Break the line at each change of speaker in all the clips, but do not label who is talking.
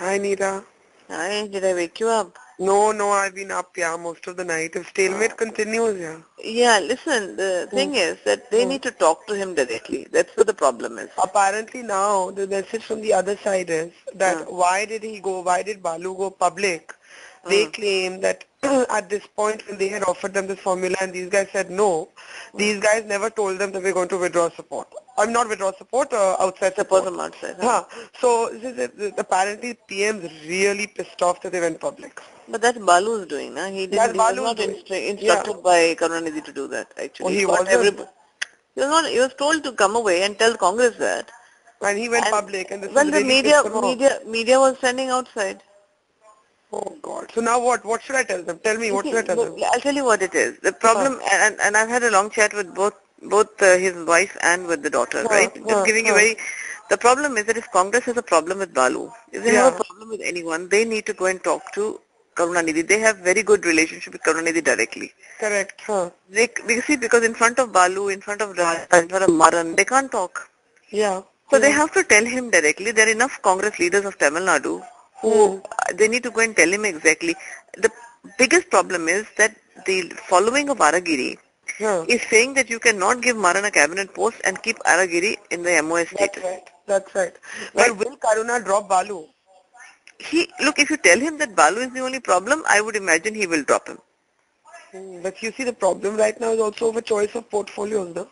Hi, Neera.
Hi, did I wake you up?
No, I've been up, yeah, most of the night. If stalemate continues, yeah.
Yeah, listen, the
Hmm.
thing is that they
Hmm.
need to talk to him directly. That's what the problem is.
Apparently now, the message from the other side is
Mm,
that why did Balu go public? They
mm,
claim that at this point when they had offered them this formula and these guys said no,
mm.
these guys never told them that we're going to withdraw support. I'm not withdraw support, outside
Suppose
support.
I'm outside, huh?
Huh. So apparently PM's really pissed off that they went public.
But that's Balu's doing, huh? He
That's
didn't, he was
Balu's
not
doing. Yeah.
instructed by Karunanidhi to do that,
Oh,
actually. He
he
got
wasn't.
everybody. He was told to come away and tell Congress that.
And he went
And,
public and this
well,
has
the
really pissed him off.
media was standing outside.
Oh God. So now what? What should I tell them? Tell me,
You
what
see,
should I tell
look,
them?
I'll tell you what it is. The
Huh,
problem, and I've had a long chat with both his wife and with the daughter,
huh,
right? Just
huh,
giving you
huh.
very. The problem is that if Congress has a problem with Balu, if they have a
Yeah,
problem with anyone, they need to go and talk to Karunanidhi. They have very good relationship with Karunanidhi directly.
correct. Huh.
They see because in front of Balu, in front of Raja, in front of Maran, they can't talk.
Yeah,
So they
yeah.
have to tell him directly. There are enough Congress leaders of Tamil Nadu who
Hmm.
they need to go and tell him exactly. The biggest problem is that the following of Aragiri
Huh.
is saying that you cannot give Maran a cabinet post and keep Aragiri in the MOS
That's
status.
right. That's right.
Right?
But will Karuna drop Balu?
Look, if you tell him that Balu is the only problem, I would imagine he will drop him.
But you see, the problem right now is also over choice of portfolios, no?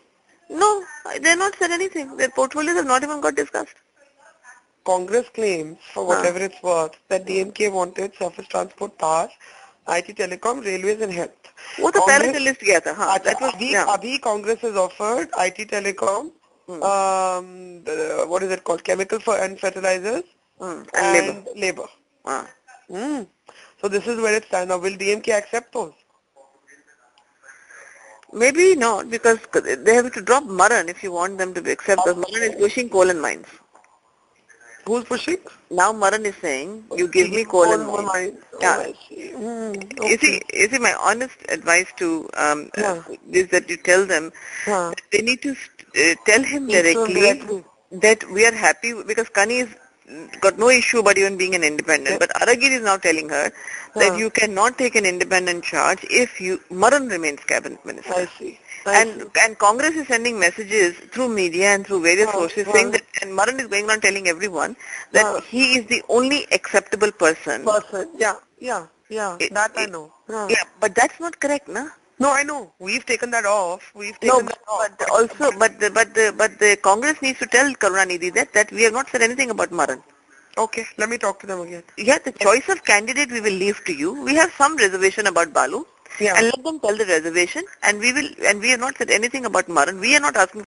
No, they're not said anything. Their portfolios have not even got discussed.
Congress claims, for
Huh.
whatever it's worth, that DMK wanted surface transport, power, IT, telecom, railways, and health.
वो तो पहले
Congress,
से list गया था. हाँ,
acha,
that was
abhi,
yeah.
abhi Congress has offered IT, telecom,
Hmm.
what is it called, and fertilizers,
And labor.
and labor.
हाँ.
Hmm. So this is where it stands now. Will DMK accept those?
Maybe not because they have to drop Maran if you want them to be accept because Maran is pushing coal and mines.
Who's pushing?
Now Maran is saying, you
He
give me
gave
coal
all
and
my
mines.
mind. Oh,
Yeah.
I see. Hmm.
You
Okay.
see, my honest advice to
Huh.
is that you tell them
Huh.
that they need to tell him
Speak to him
directly
directly.
that we are happy because Kani is got no issue about even being an independent.
Yeah.
But Aragir is now telling her that
Huh.
you cannot take an independent charge if Maran remains cabinet minister.
I see. I see.
And Congress is sending messages through media and through various
Huh.
sources saying
Huh.
that, and Maran is going on telling everyone that
Huh.
he is the only acceptable person.
Perfect. Yeah. Yeah. Yeah.
It,
That I
it,
know. Huh.
yeah, but that's not correct, na?
No, I know. We've taken that off. We've
No,
taken that off.
but also, but the Congress needs to tell Karunanidhi that we have not said anything about Maran.
Okay. Let me talk to them again.
Yeah, the choice of candidate we will leave to you. We have some reservation about Balu,
Yeah.
and let them tell the reservation, and we have not said anything about Maran. We are not asking